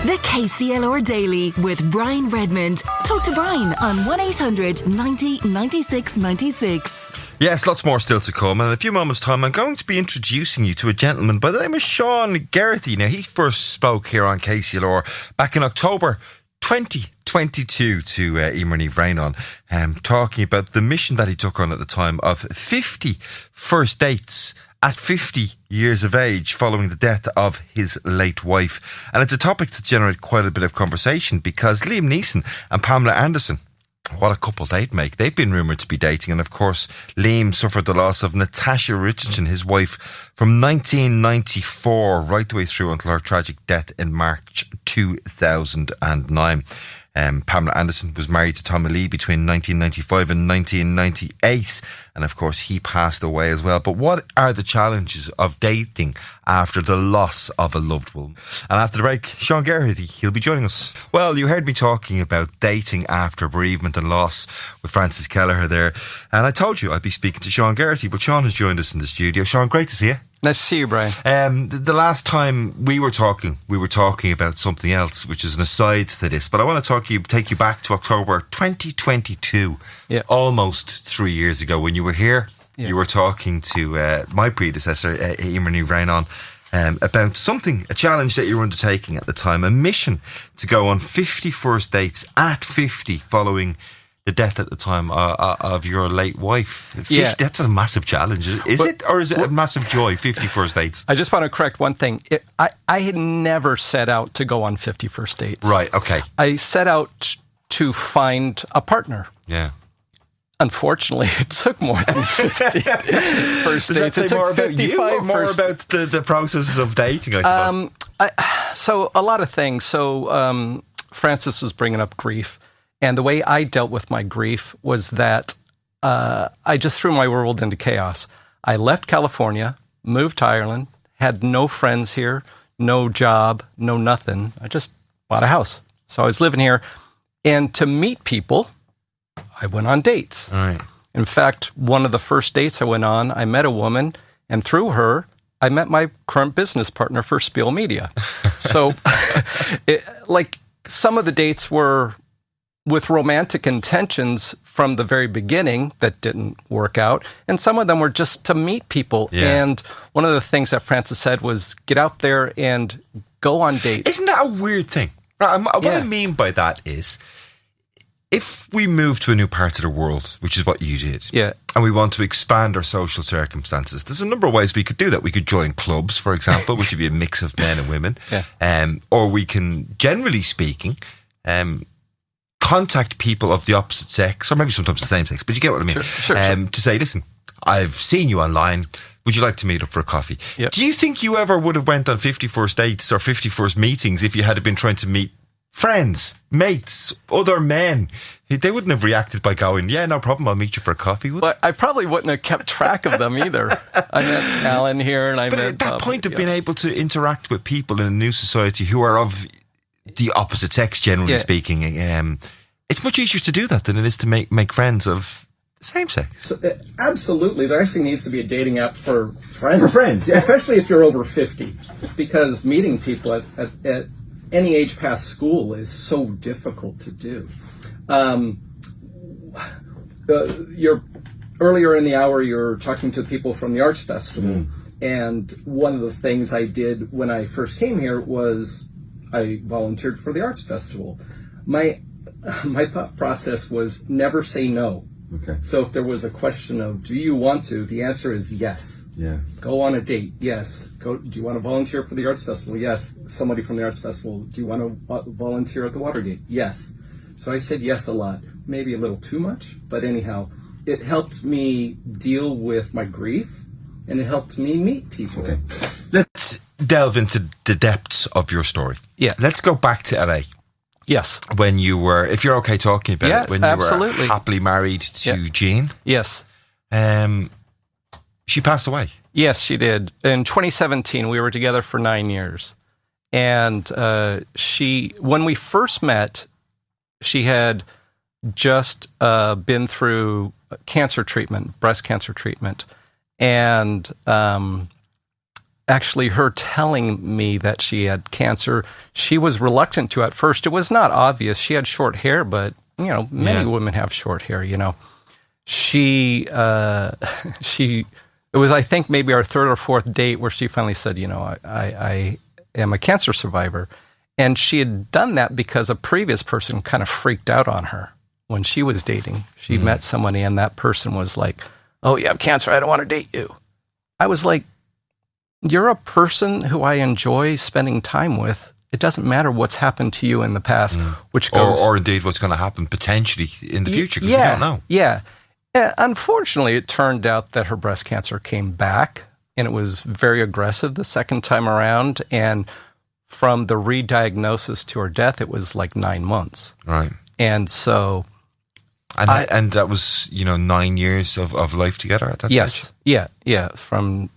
The KCLR Daily with Brian Redmond. Talk to Brian on 1-800-90-96-96. Yes, lots more still to come. And in a few moments' time, I'm going to be introducing you to a gentleman by the name of Sean Geraghty. Now, he first spoke here on KCLR back in October 2022 to Emer and Redmond, talking about the mission that he took on at the time of 50 first dates at 50 years of age following the death of his late wife. And it's a topic that generated quite a bit of conversation because Liam Neeson and Pamela Anderson, what a couple they'd make. They've been rumoured to be dating. And of course, Liam suffered the loss of Natasha Richardson, his wife, from 1994 right the way through until her tragic death in March 2009. Pamela Anderson was married to Tommy Lee between 1995 and 1998. And of course, he passed away as well. But what are the challenges of dating after the loss of a loved one? And after the break, Sean Geraghty, he'll be joining us. Well, you heard me talking about dating after bereavement and loss with Francis Kelleher there. And I told you I'd be speaking to Sean Geraghty, but Sean has joined us in the studio. Sean, great to see you. Nice to see you, Brian. The last time we were talking about something else, which is an aside to this. But I want to take you back to October 2022, almost 3 years ago, when you were here. Yeah. You were talking to my predecessor, Emer and Redmond, about a challenge that you were undertaking at the time, a mission to go on 50 first dates at 50 following the death at the time of your late wife. 50, yeah. That's a massive challenge. Is it? Or is it a massive joy, 50 first dates? I just want to correct one thing. I had never set out to go on 50 first dates. Right, okay. I set out to find a partner. Yeah. Unfortunately, it took more than 50 first dates. It took 55 more about the process of dating, I suppose? So a lot of things. So Francis was bringing up grief. And the way I dealt with my grief was that I just threw my world into chaos. I left California, moved to Ireland, had no friends here, no job, no nothing. I just bought a house. So I was living here. And to meet people, I went on dates. All right. In fact, one of the first dates I went on, I met a woman, and through her, I met my current business partner for Spiel Media. So, some of the dates were with romantic intentions from the very beginning that didn't work out. And some of them were just to meet people. Yeah. And one of the things that Francis said was get out there and go on dates. Isn't that a weird thing? What I mean by that is, if we move to a new part of the world, which is what you did, and we want to expand our social circumstances, there's a number of ways we could do that. We could join clubs, for example, which would be a mix of men and women. Or we can, generally speaking, contact people of the opposite sex, or maybe sometimes the same sex, but you get what I mean. Sure. To say, listen, I've seen you online. Would you like to meet up for a coffee? Yep. Do you think you ever would have went on 50 first dates or 50 first meetings if you had been trying to meet friends, mates, other men? They wouldn't have reacted by going, yeah, no problem, I'll meet you for a coffee, would But I probably wouldn't have kept track of them either. I met Alan here, and But at that point of being able to interact with people in a new society who are of the opposite sex, generally speaking, it's much easier to do that than it is to make friends of the same sex. So, absolutely. There actually needs to be a dating app for friends. For friends, yeah. Especially if you're over 50. Because meeting people at any age past school is so difficult to do. Earlier in the hour, you're talking to people from the Arts Festival. And one of the things I did when I first came here was I volunteered for the Arts Festival. My thought process was never say no. Okay. So if there was a question of, do you want to? The answer is yes. Yeah. Go on a date. Yes. Do you want to volunteer for the Arts Festival? Yes. Somebody from the Arts Festival. Do you want to volunteer at the Watergate? Yes. So I said yes a lot. Maybe a little too much, but anyhow, it helped me deal with my grief, and it helped me meet people. Okay. Let's delve into the depths of your story. Yeah. Let's go back to LA. Yes. When you were, if you're okay talking about it, when you absolutely. were happily married to Jean. Yes. She passed away. Yes, she did. In 2017, we were together for 9 years. And when we first met, she had just been through cancer treatment, breast cancer treatment. And actually her telling me that she had cancer, she was reluctant to at first. It was not obvious. She had short hair, but, many women have short hair, She, it was, I think, maybe our third or fourth date where she finally said, I am a cancer survivor. And she had done that because a previous person kind of freaked out on her when she was dating. She met somebody and that person was like, "Oh, you have cancer. I don't want to date you." I was like, "You're a person who I enjoy spending time with. It doesn't matter what's happened to you in the past," which goes... Or indeed what's going to happen potentially in the future, because we don't know. Yeah. Unfortunately, it turned out that her breast cancer came back, and it was very aggressive the second time around, and from the re-diagnosis to her death, it was like 9 months. Right. And so... And that was, 9 years of life together at that stage? Yes. Yeah. From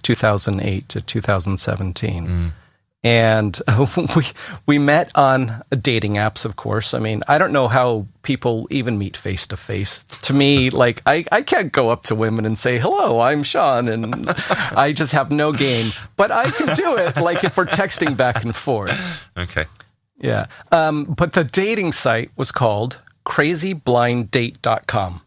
2008 to 2017. And we met on dating apps, of course. I mean, I don't know how people even meet face to face. To me, like, I can't go up to women and say, "Hello, I'm Sean," and I just have no game. But I can do it, like, if we're texting back and forth. Okay. Yeah. But the dating site was called crazyblinddate.com.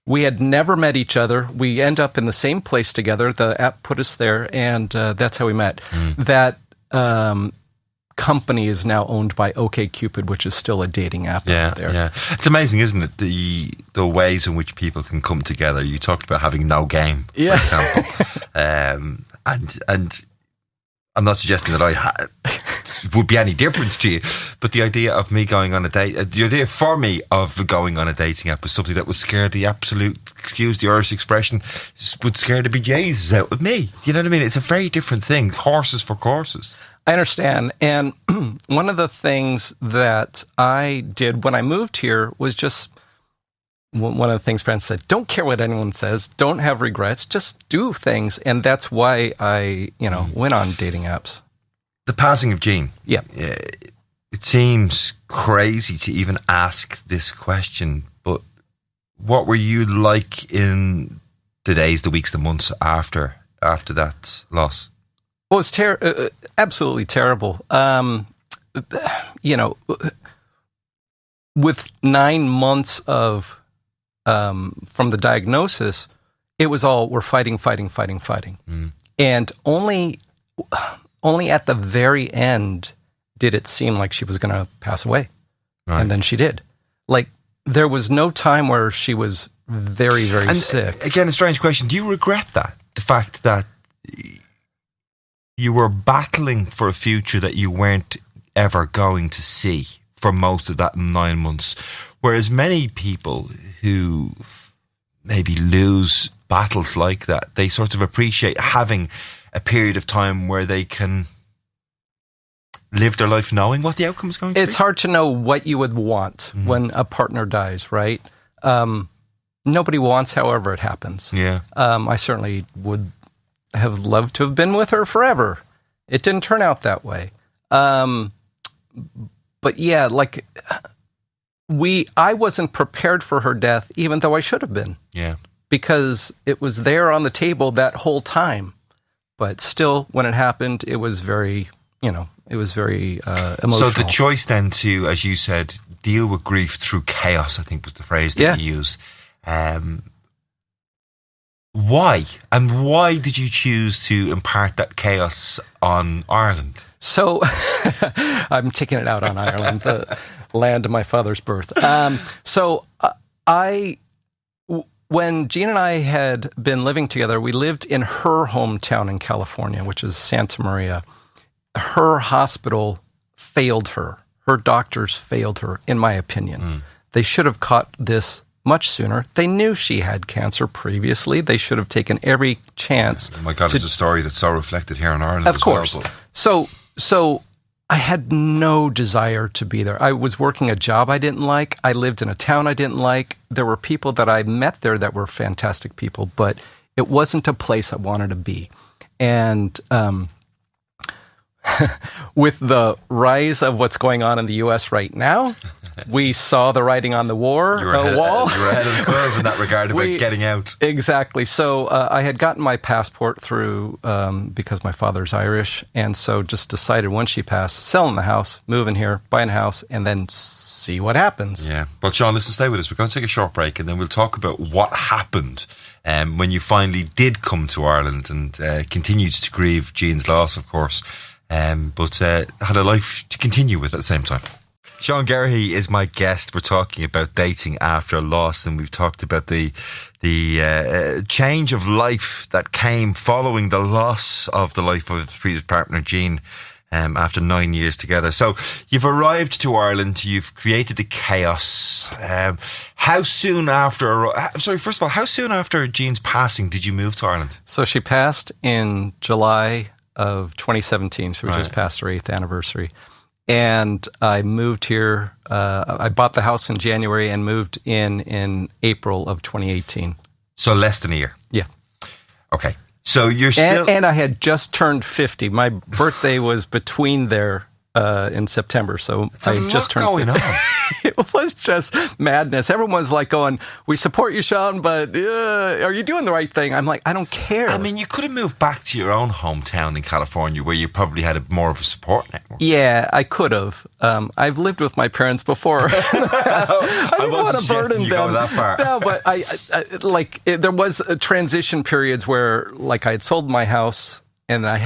We had never met each other. We end up in the same place together. The app put us there, and that's how we met. That company is now owned by OkCupid, which is still a dating app out there. Yeah. It's amazing, isn't it? The ways in which people can come together. You talked about having no game, for example. And I'm not suggesting that I would be any different to you, but the idea of me going on a date, the idea for me of going on a dating app was something that would scare the absolute, excuse the Irish expression, would scare the bejesus out of me. You know what I mean? It's a very different thing. Horses for courses. I understand. And one of the things that I did when I moved here was just, one of the things friends said, don't care what anyone says, don't have regrets, just do things. And that's why I, went on dating apps. The passing of Jean. Yeah. It seems crazy to even ask this question, but what were you like in the days, the weeks, the months after that loss? Well, it was absolutely terrible. With 9 months of from the diagnosis, it was all we're fighting. And only at the very end did it seem like she was going to pass away. Right. And then she did. Like, there was no time where she was very, very sick. Again, a strange question. Do you regret that? The fact that you were battling for a future that you weren't ever going to see for most of that 9 months, whereas many people who maybe lose battles like that, they sort of appreciate having a period of time where they can live their life knowing what the outcome is going to be. It's hard to know what you would want when a partner dies, right? Nobody wants however it happens. Yeah. I certainly would have loved to have been with her forever. It didn't turn out that way. But yeah, like I wasn't prepared for her death, even though I should have been. Yeah. Because it was there on the table that whole time. But still, when it happened, it was very, emotional. So the choice then to, as you said, deal with grief through chaos, I think was the phrase that you used. Why? And why did you choose to impart that chaos on Ireland? So I'm taking it out on Ireland, the land of my father's birth. When Jean and I had been living together, we lived in her hometown in California, which is Santa Maria. Her hospital failed her. Her doctors failed her, in my opinion. They should have caught this much sooner. They knew she had cancer previously. They should have taken every chance. Oh my God, it's a story that's so reflected here in Ireland. Of course. So I had no desire to be there. I was working a job I didn't like. I lived in a town I didn't like. There were people that I met there that were fantastic people, but it wasn't a place I wanted to be. And with the rise of what's going on in the U.S. right now, we saw the writing on the wall. You were ahead of the curve in that regard about getting out. Exactly. So I had gotten my passport through because my father's Irish, and so just decided once she passed, selling the house, moving here, buying a house, and then see what happens. Yeah. But Sean, listen, stay with us. We're going to take a short break, and then we'll talk about what happened when you finally did come to Ireland and continued to grieve Jean's loss, of course, but had a life to continue with at the same time. Sean Geraghty is my guest. We're talking about dating after loss, and we've talked about the change of life that came following the loss of the life of his previous partner, Jean, after 9 years together. So you've arrived to Ireland, you've created the chaos. How soon after Jean's passing did you move to Ireland? So she passed in July of 2017, so we just passed her 8th anniversary. And I moved here. I bought the house in January and moved in April of 2018. So less than a year. Yeah. Okay. So you're still... And I had just turned 50. My birthday was between there in September, so I just turned 50. Going on. It was just madness. Everyone was like going, "We support you, Sean, but are you doing the right thing?" I'm like, I don't care. I mean, you could have moved back to your own hometown in California where you probably had more of a support network. Yeah, I could have. I've lived with my parents before. I didn't want to burden them. Go that far. No, but there was transition periods where, like, I had sold my house and I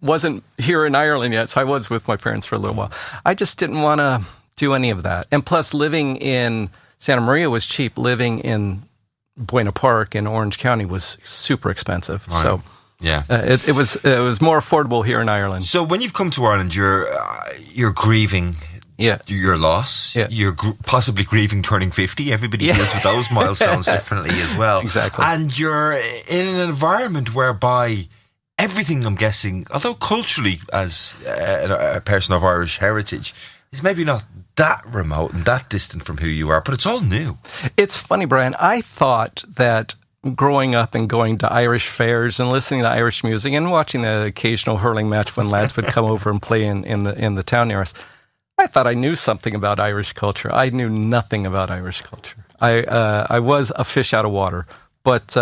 wasn't here in Ireland yet, so I was with my parents for a little while. I just didn't want to do any of that. And plus, living in Santa Maria was cheap. Living in Buena Park in Orange County was super expensive. Right. So yeah, it was more affordable here in Ireland. So when you've come to Ireland, you're grieving. Yeah, your loss. Yeah. You're possibly grieving turning 50. Everybody deals with those milestones differently as well. Exactly. And you're in an environment whereby everything, I'm guessing, although culturally as a person of Irish heritage, is maybe not that remote and that distant from who you are, but it's all new. It's funny, Brian. I thought that growing up and going to Irish fairs and listening to Irish music and watching the occasional hurling match when lads would come over and play in the town near us, I thought I knew something about Irish culture. I knew nothing about Irish culture. I was a fish out of water, but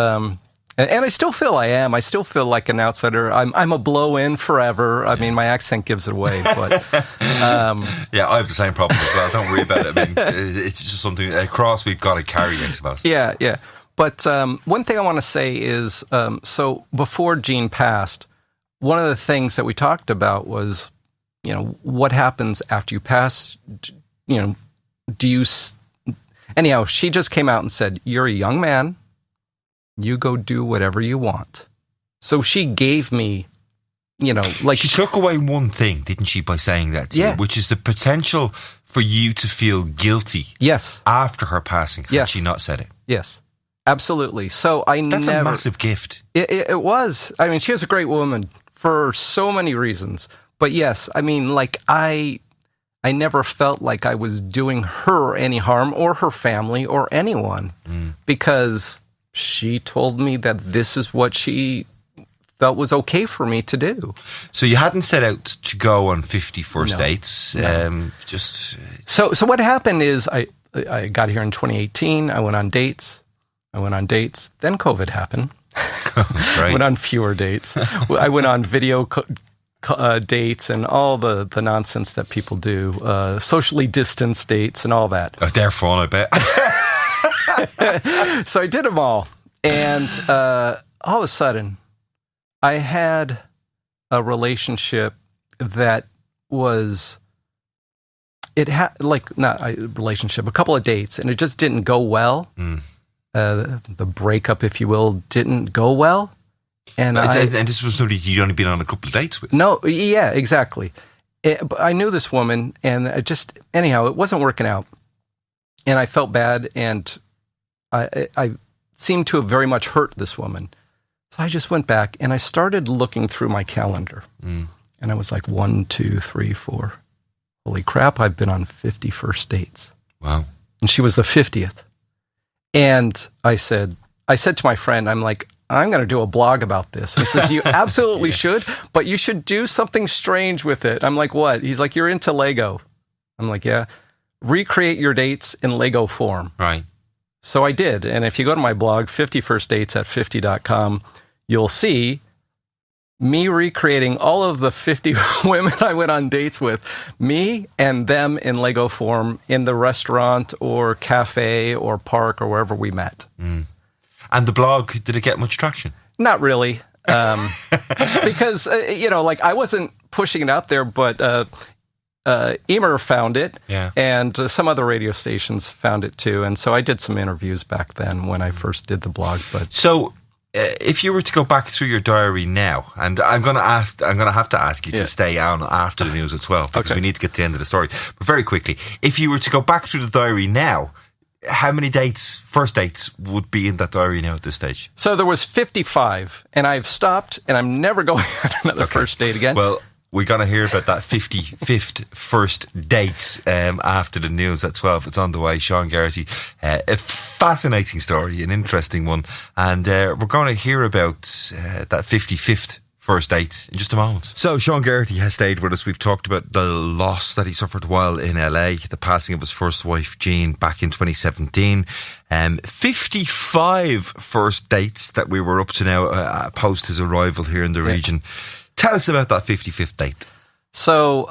and I still feel I am. I still feel like an outsider. I'm a blow-in forever. I mean, my accent gives it away. But yeah, I have the same problem as well. Don't worry about it. I mean, it's just something, a cross we've got to carry, I suppose. Yeah, yeah. But one thing I want to say is, so before Jean passed, one of the things that we talked about was, what happens after you pass? Do you... Anyhow, she just came out and said, "You're a young man. You go do whatever you want." So she gave me, She took away one thing, didn't she, by saying that to you, which is the potential for you to feel guilty. Yes. After her passing, had she not said it. Yes, absolutely. So That's a massive gift. It was. I mean, she was a great woman for so many reasons. But yes, I mean, I never felt like I was doing her any harm or her family or anyone because she told me that this is what she felt was okay for me to do. So you hadn't set out to go on 50 first dates? No. So what happened is I got here in 2018. I went on dates. Then COVID happened. Right. Went on fewer dates. I went on video dates and all the nonsense that people do, socially distanced dates and all that. Oh, they're fun, I bet. So I did them all. And all of a sudden, I had a relationship that was, not a relationship, a couple of dates, and it just didn't go well. The breakup, if you will, didn't go well. And this was somebody you'd only been on a couple of dates with? No, yeah, exactly. But I knew this woman, and anyhow, it wasn't working out. And I felt bad, and I seemed to have very much hurt this woman. So I just went back, and I started looking through my calendar. And I was like, 1, 2, 3, 4. Holy crap, I've been on 50 first dates. Wow. And she was the 50th. And I said to my friend, I'm like, I'm going to do a blog about this. He says, you absolutely should, but you should do something strange with it. I'm like, what? He's like, you're into Lego. I'm like, yeah. Recreate your dates in Lego form. Right. So I did. And if you go to my blog, 50firstdates at 50.com, you'll see me recreating all of the 50 women I went on dates with, me and them in Lego form in the restaurant or cafe or park or wherever we met. Mm. And the blog, did it get much traction? Not really. Because, like I wasn't pushing it out there, but Emer found it, and some other radio stations found it too. And so I did some interviews back then when I first did the blog. But so, if you were to go back through your diary now, and I'm going to have to ask you to stay on after the news at 12 because we need to get to the end of the story. But very quickly, if you were to go back through the diary now, how many first dates would be in that diary now at this stage? So there was 55, and I've stopped, and I'm never going on another first date again. Well, we're going to hear about that 55th first date after the news at 12. It's on the way. Sean Geraghty, a fascinating story, an interesting one. And we're going to hear about that 55th first date in just a moment. So Sean Geraghty has stayed with us. We've talked about the loss that he suffered while in LA, the passing of his first wife, Jean, back in 2017. 55 first dates that we were up to now post his arrival here in the region. Tell us about that 55th date. So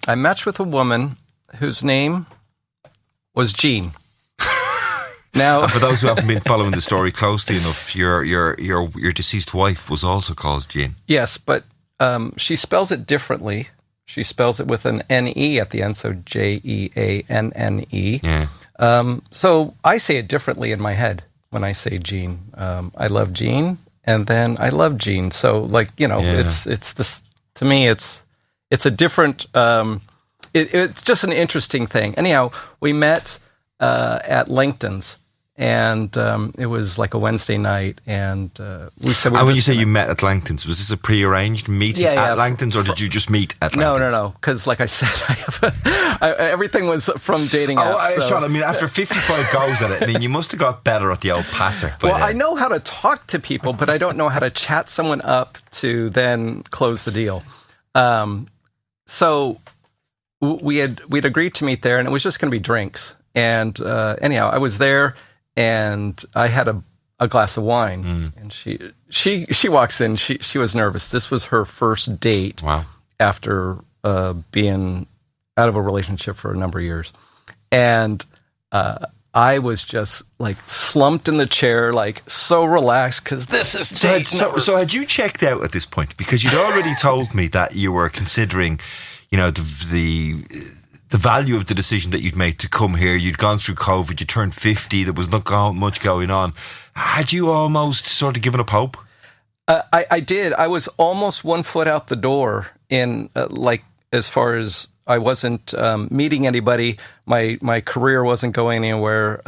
I matched with a woman whose name was Jean. Now, and for those who haven't been following the story closely enough, your deceased wife was also called Jean. Yes, but she spells it differently. She spells it with an N-E at the end, so Jeanne. Yeah. So I say it differently in my head when I say Jean. I love Jean, and then I love Jean. So, it's this, to me, it's a different. It's just an interesting thing. Anyhow, we met at Langton's. And it was like a Wednesday night, and we said. And when you say you met at Langton's, was this a pre-arranged meeting at Langton's, or did you just meet at Langton's? No. Because, like I said, everything was from dating apps. Sean, after 55 goes at it, you must have got better at the old patter. Well, I know how to talk to people, but I don't know how to chat someone up to then close the deal. So we'd agreed to meet there, and it was just going to be drinks. And anyhow, I was there. And I had a glass of wine, and she walks in. She was nervous. This was her first date after being out of a relationship for a number of years, and I was just like slumped in the chair, like so relaxed because this is date. So had you checked out at this point? Because you'd already told me that you were considering, the value of the decision that you'd made to come here. You'd gone through COVID, you turned 50, there was not much going on. Had you almost sort of given up hope? I did. I was almost 1 foot out the door in, as far as I wasn't meeting anybody, my career wasn't going anywhere,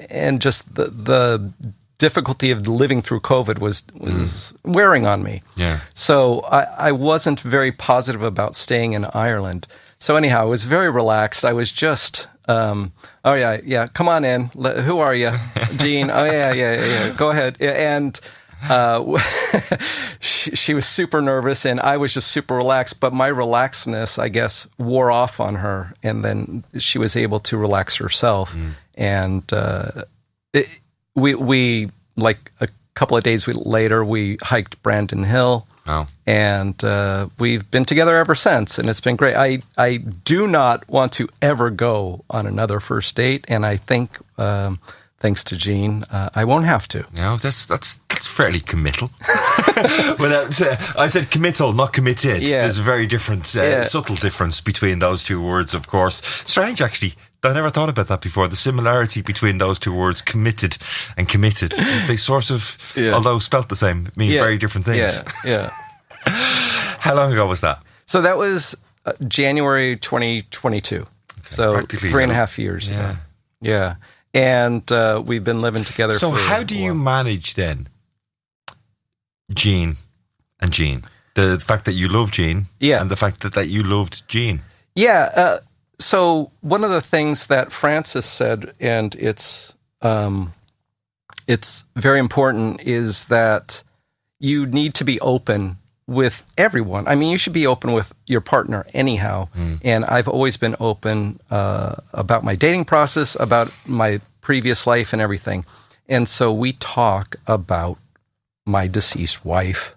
and just the difficulty of living through COVID was wearing on me. Yeah. So I wasn't very positive about staying in Ireland. So anyhow, I was very relaxed. I was just, come on in. Who are you? Jean. Oh, yeah. Go ahead. And she was super nervous, and I was just super relaxed. But my relaxedness, I guess, wore off on her, and then she was able to relax herself. And we like a couple of days later, we hiked Brandon Hill. Oh. And we've been together ever since, and it's been great. I do not want to ever go on another first date, and I think, thanks to Jean, I won't have to. No, that's fairly committal. I said committal, not committed. Yeah. There's a very different, subtle difference between those two words, of course. Strange, actually. I never thought about that before. The similarity between those two words, committed and committed. They sort of, although spelt the same, mean very different things. Yeah. How long ago was that? So that was January 2022. Okay, so 3.5 years ago. Yeah. And we've been living together for So how do you manage then Jean and Jean? The fact that you love Jean and the fact that you loved Jean. Yeah. So one of the things that Francis said, and it's it's very important is that you need to be open with everyone. I mean, you should be open with your partner anyhow. And I've always been open about my dating process, about my previous life and everything. And so we talk about my deceased wife,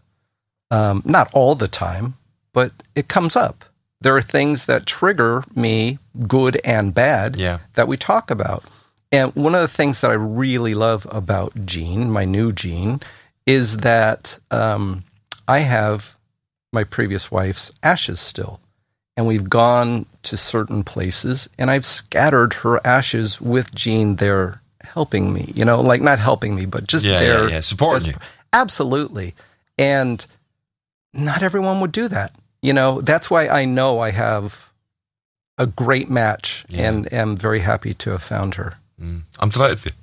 not all the time, but it comes up. There are things that trigger me, good and bad, that we talk about. And one of the things that I really love about Jean, my new Jean, is that I have my previous wife's ashes still. And we've gone to certain places, and I've scattered her ashes with Jean there helping me, like not helping me, but just there. Supporting you. Absolutely. And not everyone would do that. That's why I know I have a great match and am very happy to have found her. I'm delighted for you.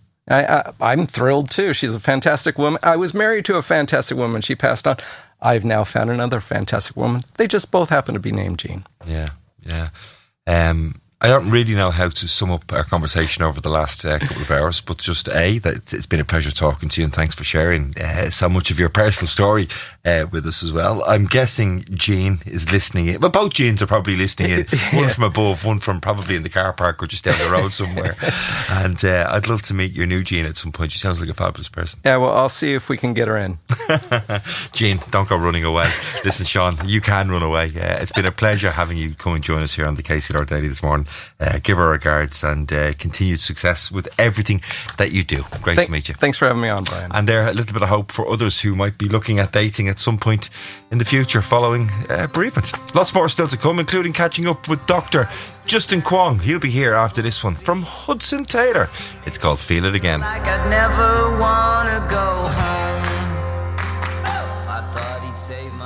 I'm thrilled too. She's a fantastic woman. I was married to a fantastic woman. She passed on. I've now found another fantastic woman. They just both happen to be named Jean. Yeah. I don't really know how to sum up our conversation over the last couple of hours, but just that it's been a pleasure talking to you, and thanks for sharing so much of your personal story with us as well. I'm guessing Jean is listening in. Well, both Jeans are probably listening in. One from above, one from probably in the car park or just down the road somewhere. And I'd love to meet your new Jean at some point. She sounds like a fabulous person. Yeah, well, I'll see if we can get her in. Jean, don't go running away. Listen, Sean, you can run away. It's been a pleasure having you come and join us here on the KCLR Daily this morning. Give her regards and continued success with everything that you do. Great to meet you. Thanks for having me on, Brian. And there, a little bit of hope for others who might be looking at dating at some point in the future following bereavement. Lots more still to come, including catching up with Dr. Justin Kwong. He'll be here after this one from Hudson Taylor. It's called Feel It Again. Like I'd never want to go home. I thought he'd save me.